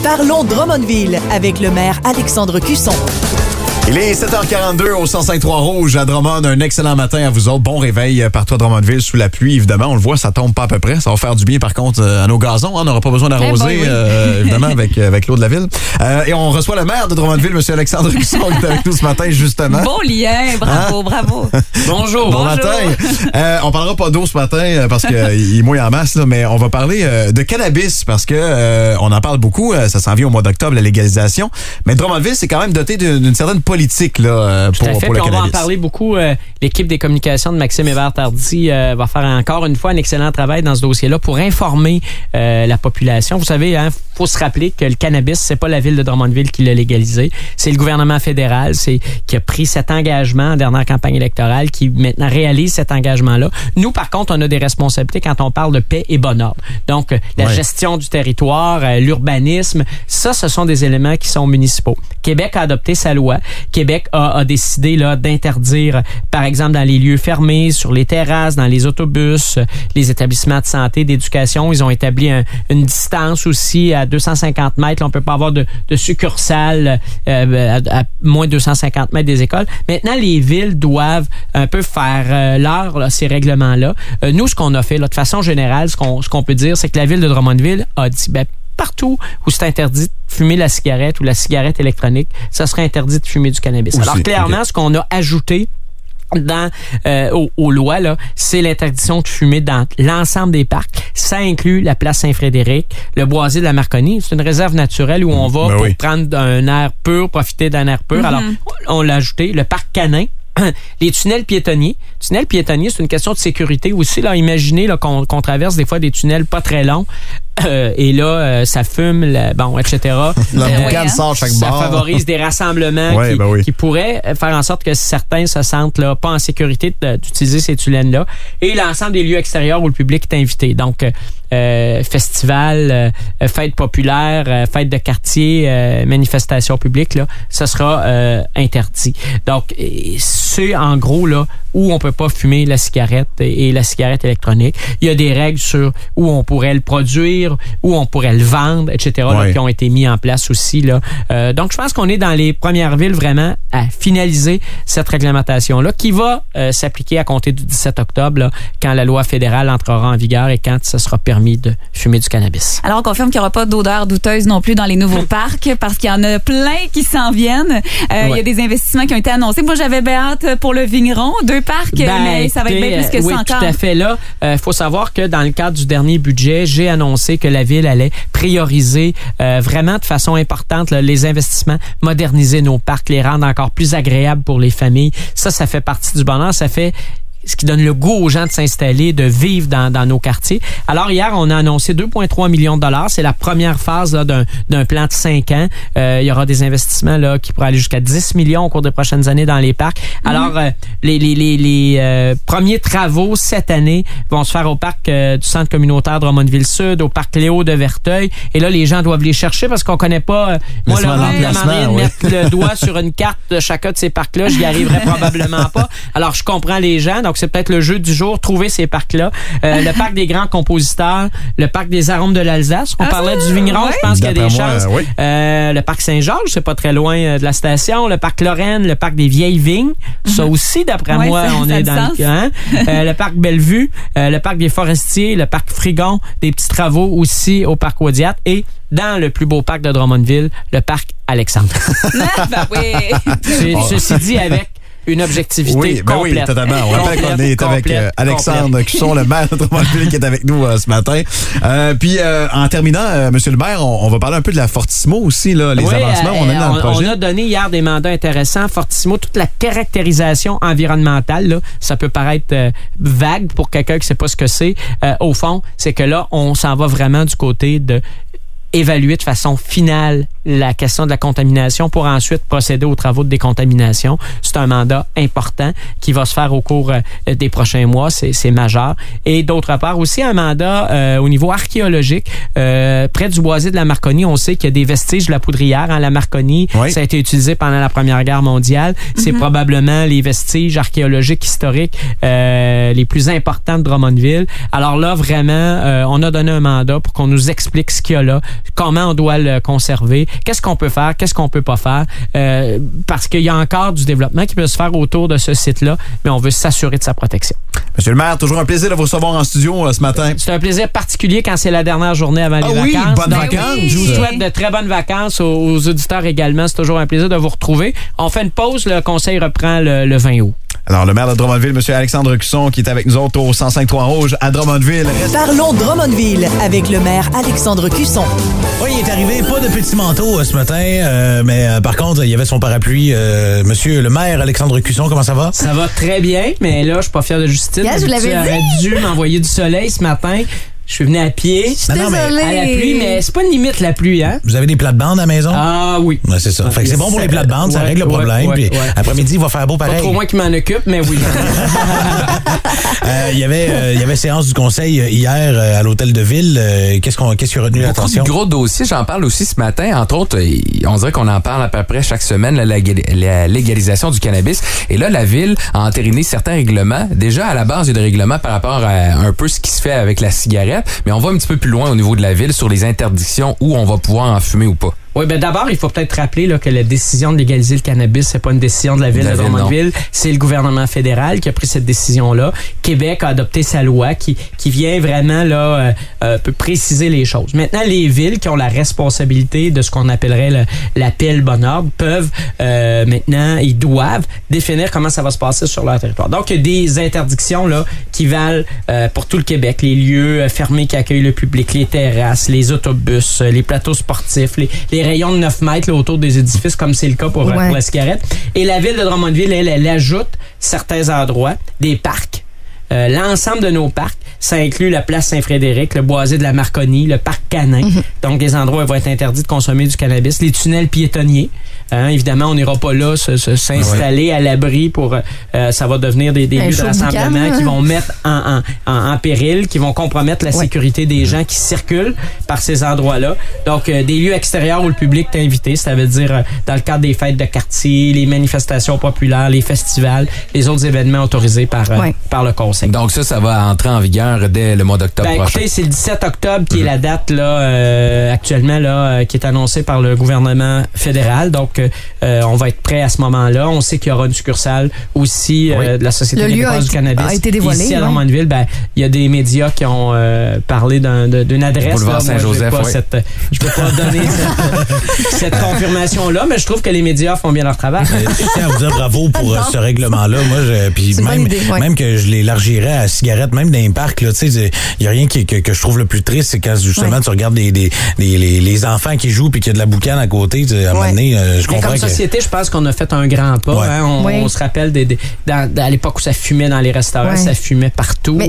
Parlons Drummondville avec le maire Alexandre Cusson. Il est 7h42 au 105.3 Rouge à Drummond. Un excellent matin à vous autres. Bon réveil partout à Drummondville sous la pluie. Évidemment, on le voit, ça tombe pas à peu près. Ça va faire du bien par contre à nos gazons. On n'aura pas besoin d'arroser, évidemment, avec l'eau de la ville. Et on reçoit le maire de Drummondville, M. Alexandre Cusson, qui est avec nous ce matin, justement. Bon lien, bravo. Bonjour. Bon matin. On parlera pas d'eau ce matin parce qu'il mouille en masse, là, mais on va parler de cannabis parce que on en parle beaucoup. Ça s'en vient au mois d'octobre, la légalisation. Mais Drummondville, c'est quand même doté d'une certaine politique là, pour le cannabis. On va en parler beaucoup. L'équipe des communications de Maxime Hébert-Tardy va faire encore une fois un excellent travail dans ce dossier-là pour informer la population. Vous savez, faut se rappeler que le cannabis, c'est pas la ville de Drummondville qui l'a légalisé. C'est le gouvernement fédéral qui a pris cet engagement en dernière campagne électorale, qui maintenant réalise cet engagement-là. Nous, par contre, on a des responsabilités quand on parle de paix et bon ordre. Donc, la gestion du territoire, l'urbanisme, ça, ce sont des éléments qui sont municipaux. Québec a adopté sa loi. Québec a décidé là d'interdire, par exemple, dans les lieux fermés, sur les terrasses, dans les autobus, les établissements de santé, d'éducation. Ils ont établi une distance aussi à 250 mètres. Là, on peut pas avoir de succursale à moins de 250 mètres des écoles. Maintenant, les villes doivent un peu faire leur ces règlements-là. Nous, ce qu'on a fait, là, de façon générale, ce qu'on peut dire, c'est que la ville de Drummondville a dit, partout où c'est interdit de fumer la cigarette ou la cigarette électronique, ça serait interdit de fumer du cannabis. Alors, clairement, ce qu'on a ajouté aux lois, là, c'est l'interdiction de fumer dans l'ensemble des parcs. Ça inclut la place Saint-Frédéric, le boisier de la Marconi. C'est une réserve naturelle où on va pour prendre un air pur, profiter d'un air pur. Alors, on l'a ajouté. Le parc Canin, les tunnels piétonniers. Tunnels piétonniers, c'est une question de sécurité aussi. Là, imaginez là, qu'on traverse des fois des tunnels pas très longs. Et là, ça fume, etc. La boucane sort chaque bord. Ça favorise des rassemblements qui pourraient faire en sorte que certains se sentent là, pas en sécurité d'utiliser ces tunnels-là. Et l'ensemble des lieux extérieurs où le public est invité. Donc, festival, fêtes populaires, fêtes de quartier, manifestations publiques, là, ça sera interdit. Donc, c'est en gros là où on peut pas fumer la cigarette et la cigarette électronique. Il y a des règles sur où on pourrait le produire, où on pourrait le vendre, etc. Là, qui ont été mis en place aussi là. Donc, je pense qu'on est dans les premières villes vraiment à finaliser cette réglementation-là qui va s'appliquer à compter du 17 octobre, là, quand la loi fédérale entrera en vigueur et quand ça sera permis de fumer du cannabis. Alors, on confirme qu'il n'y aura pas d'odeur douteuse non plus dans les nouveaux parcs parce qu'il y en a plein qui s'en viennent. Il y a des investissements qui ont été annoncés. Moi, j'avais bien hâte pour le Vigneron, 2 parcs, mais ça va être bien plus que ça encore. Oui, tout à fait. Là, faut savoir que dans le cadre du dernier budget, j'ai annoncé que la ville allait prioriser vraiment de façon importante là, les investissements, moderniser nos parcs, les rendre encore plus agréables pour les familles. Ça fait partie du bonheur. Ça fait ce qui donne le goût aux gens de s'installer, de vivre dans nos quartiers. Alors, hier, on a annoncé 2,3 millions de dollars. C'est la première phase là, d'un plan de 5 ans. Il y aura des investissements là qui pourraient aller jusqu'à 10 millions au cours des prochaines années dans les parcs. Alors, les premiers travaux cette année vont se faire au parc du centre communautaire Drummondville-Sud, au parc Léo de Verteuil. Et là, les gens doivent les chercher parce qu'on connaît pas... moi, le rêve de mettre le doigt sur une carte de chacun de ces parcs-là, j'y arriverai probablement pas. Alors, je comprends les gens. Donc, c'est peut-être le jeu du jour, trouver ces parcs-là. Le parc des grands compositeurs, le parc des arômes de l'Alsace. On parlait du Vigneron, je pense qu'il y a des chances. Le parc Saint-Georges, c'est pas très loin de la station. Le parc Lorraine, le parc des Vieilles Vignes. Ça aussi, d'après moi, on est dans le parc Bellevue, le parc des Forestiers, le parc Frigon, des petits travaux aussi au parc Audiat et dans le plus beau parc de Drummondville, le parc Alexandre. Ceci dit, avec une objectivité complète. Oui, totalement. On rappelle qu'on est avec Alexandre Cusson, le maire de Drummondville, qui est avec nous ce matin. Puis, en terminant, Monsieur le maire, on va parler un peu de la Fortissimo aussi, là, les avancements qu'on a mis dans le projet. On a donné hier des mandats intéressants. Fortissimo, toute la caractérisation environnementale, là, ça peut paraître vague pour quelqu'un qui ne sait pas ce que c'est. Au fond, c'est que là, on s'en va vraiment du côté de évaluer de façon finale la question de la contamination pour ensuite procéder aux travaux de décontamination. C'est un mandat important qui va se faire au cours des prochains mois. C'est majeur. Et d'autre part, aussi un mandat au niveau archéologique. Près du boisier de la Marconi, on sait qu'il y a des vestiges de la poudrière. La Marconi, ça a été utilisé pendant la Première Guerre mondiale. C'est probablement les vestiges archéologiques historiques les plus importants de Drummondville. Alors là, vraiment, on a donné un mandat pour qu'on nous explique ce qu'il y a là. comment on doit le conserver, qu'est-ce qu'on peut faire, qu'est-ce qu'on peut pas faire, parce qu'il y a encore du développement qui peut se faire autour de ce site-là, mais on veut s'assurer de sa protection. Monsieur le maire, toujours un plaisir de vous recevoir en studio ce matin. C'est un plaisir particulier quand c'est la dernière journée avant les vacances. Oui, bonnes vacances. Je vous souhaite de très bonnes vacances aux auditeurs également. C'est toujours un plaisir de vous retrouver. On fait une pause. Le conseil reprend le 20 août. Alors, le maire de Drummondville, M. Alexandre Cusson, qui est avec nous autres au 105.3 Rouge à Drummondville. Parlons Drummondville avec le maire Alexandre Cusson. Oui, il est arrivé, pas de petit manteau ce matin, mais par contre, il y avait son parapluie. Monsieur le maire Alexandre Cusson, comment ça va? Ça va très bien, mais là, je suis pas fier de Justine. Je l'avais dit. Tu aurais dû m'envoyer du soleil ce matin. Je suis venu à pied. Je suis désolée. À la pluie, mais c'est pas une limite la pluie, hein? Vous avez des plates-bandes à la maison? Ah oui. Ouais, c'est ça. Fait que c'est bon pour les plates-bandes, ça règle le problème. Puis après-midi, il va faire beau pareil. Pas trop moi qui m'en occupe, mais oui. Il y avait séance du conseil hier à l'hôtel de ville. Qu'est-ce qui a retenu l'attention? Beaucoup de gros dossiers, j'en parle aussi ce matin. Entre autres, on dirait qu'on en parle à peu près chaque semaine, la légalisation du cannabis. Et là, la ville a entériné certains règlements. Déjà, à la base, il y a des règlements par rapport à un peu ce qui se fait avec la cigarette. Mais on va un petit peu plus loin au niveau de la ville sur les interdictions où on va pouvoir en fumer ou pas. Oui, ben d'abord, il faut peut-être rappeler là, que la décision de légaliser le cannabis, c'est pas une décision de la ville de Drummondville, c'est le gouvernement fédéral qui a pris cette décision-là. Québec a adopté sa loi qui vient vraiment là peut préciser les choses. Maintenant, les villes qui ont la responsabilité de ce qu'on appellerait l'appel bon ordre peuvent maintenant, ils doivent définir comment ça va se passer sur leur territoire. Donc, il y a des interdictions là qui valent pour tout le Québec, les lieux fermés qui accueillent le public, les terrasses, les autobus, les plateaux sportifs, les rayons de 9 mètres là, autour des édifices, comme c'est le cas pour la cigarette. Et la ville de Drummondville, elle ajoute certains endroits, des parcs. L'ensemble de nos parcs, ça inclut la place Saint-Frédéric, le boisé de la Marconi, le parc Canin. Donc, des endroits où il va être interdit de consommer du cannabis. Les tunnels piétonniers. Évidemment, on n'ira pas là s'installer à l'abri pour... ça va devenir des lieux de rassemblement qui vont mettre en péril, qui vont compromettre la sécurité des gens qui circulent par ces endroits-là. Donc, des lieux extérieurs où le public est invité. Ça veut dire dans le cadre des fêtes de quartier, les manifestations populaires, les festivals, les autres événements autorisés par le conseil. Donc ça va entrer en vigueur dès le mois d'octobre prochain. Écoutez, c'est le 17 octobre qui est la date là actuellement là qui est annoncée par le gouvernement fédéral. Donc on va être prêt à ce moment-là. On sait qu'il y aura une succursale aussi de la Société québécoise du cannabis. A été dévoilé, ici à Drummondville, il y a des médias qui ont parlé d'une adresse. Boulevard Saint-Joseph. Je peux pas donner cette confirmation là, mais je trouve que les médias font bien leur travail. Je tiens à vous dire bravo pour ce règlement-là. Moi, puis même que je l'élargirais à la cigarette, même dans les parcs, là, tu sais, il y a rien que je trouve le plus triste, c'est quand justement tu regardes les enfants qui jouent puis qu'il y a de la boucane à côté. À un moment donné, je comprends. Comme société, je pense qu'on a fait un grand pas. On se rappelle à l'époque où ça fumait dans les restaurants, ça fumait partout.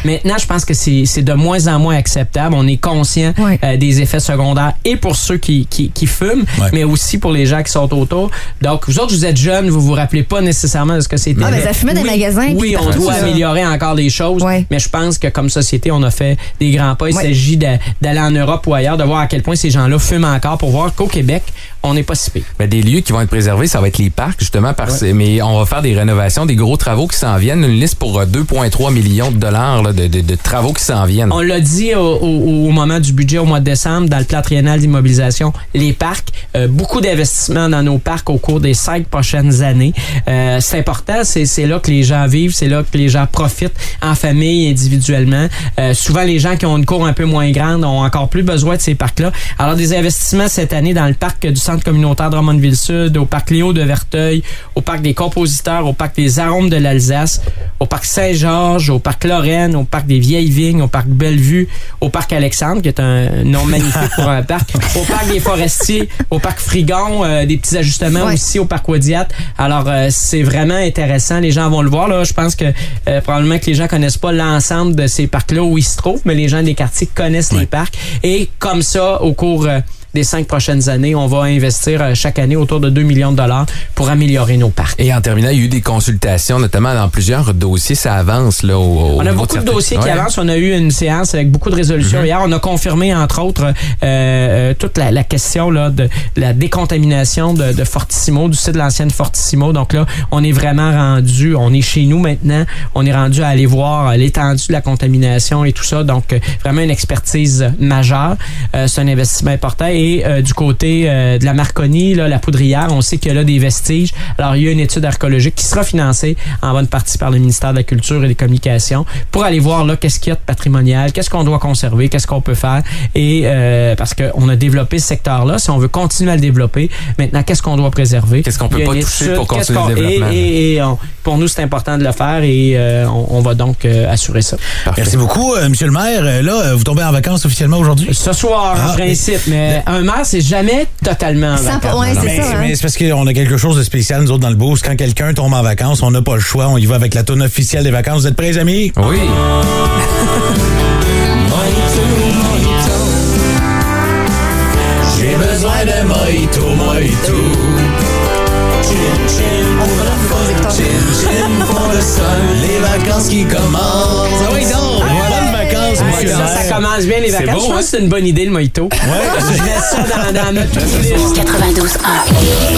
Maintenant, je pense que c'est de moins en moins acceptable. On est conscient des effets secondaires et pour ceux qui fument, mais aussi pour les gens qui sont autour. Donc, vous autres, vous êtes jeunes, vous vous rappelez pas nécessairement de ce que c'était. Mais ça fumait dans les magasins. Oui, on doit améliorer encore des choses, mais je pense que comme société, on a fait des grands pas. Il s'agit d'aller en Europe ou ailleurs, de voir à quel point ces gens-là fument encore pour voir qu'au Québec, on n'est pas si pire. Ben, des lieux qui vont être préservés, ça va être les parcs, justement, mais on va faire des rénovations, des gros travaux qui s'en viennent. Une liste pour 2,3 millions de dollars là, de travaux qui s'en viennent. On l'a dit au moment du budget au mois de décembre, dans le plan triennal d'immobilisation, les parcs, beaucoup d'investissements dans nos parcs au cours des 5 prochaines années. C'est important, c'est là que les gens vivent, c'est là que les gens profitent en famille, individuellement. Souvent, les gens qui ont une cour un peu moins grande ont encore plus besoin de ces parcs-là. Alors, des investissements cette année dans le parc du Centre communautaire Drummondville-Sud, au parc Léo de Verteuil, au parc des compositeurs, au parc des Arômes de l'Alsace, au parc Saint-Georges, au parc Lorraine, au parc des Vieilles Vignes, au parc Bellevue, au parc Alexandre, qui est un nom magnifique pour un parc, au parc des Forestiers, au parc Frigon, des petits ajustements aussi au parc Wadiat. Alors, c'est vraiment intéressant. Les gens vont le voir. Là. Je pense que probablement que les gens connaissent pas l'ensemble de ces parcs-là où ils se trouvent, mais les gens des quartiers connaissent les parcs. Et comme ça, au cours des 5 prochaines années. On va investir chaque année autour de 2 millions de dollars pour améliorer nos parcs. Et en terminant, il y a eu des consultations, notamment dans plusieurs dossiers. Ça avance là. On a beaucoup de dossiers qui avancent. On a eu une séance avec beaucoup de résolutions. Hier, on a confirmé, entre autres, toute la question là, de la décontamination de Fortissimo, du site de l'ancienne Fortissimo. Donc là, on est vraiment rendu, on est chez nous maintenant, on est rendu à aller voir l'étendue de la contamination et tout ça. Donc, vraiment une expertise majeure. C'est un investissement important. Et du côté de la Marconi, là, la Poudrière, on sait qu'il y a là des vestiges. Alors, il y a une étude archéologique qui sera financée en bonne partie par le ministère de la Culture et des Communications pour aller voir là qu'est-ce qu'il y a de patrimonial, qu'est-ce qu'on doit conserver, qu'est-ce qu'on peut faire. Et parce qu'on a développé ce secteur-là, si on veut continuer à le développer, maintenant, qu'est-ce qu'on doit préserver? Qu'est-ce qu'on peut pas toucher pour continuer le développement? Et pour nous, c'est important de le faire et on va donc assurer ça. Parfait. Merci beaucoup, Monsieur le maire. Là, vous tombez en vacances officiellement aujourd'hui? Ce soir, en principe, mais un maire, c'est jamais totalement en vacances. Ouais, c'est ça. Mais c'est parce qu'on a quelque chose de spécial, nous autres, dans le boost. Quand quelqu'un tombe en vacances, on n'a pas le choix. On y va avec la toune officielle des vacances. Vous êtes prêts, les amis? Oui. J'ai besoin de mojito. Chin, chin, pour le sol. Les vacances qui commencent. Ah oui, donc, bonnes vacances, monsieur le maire. Ça commence bien les vacances. Je pense que c'est une bonne idée, le mojito. Ouais. Je laisse ça dans notre 92.1.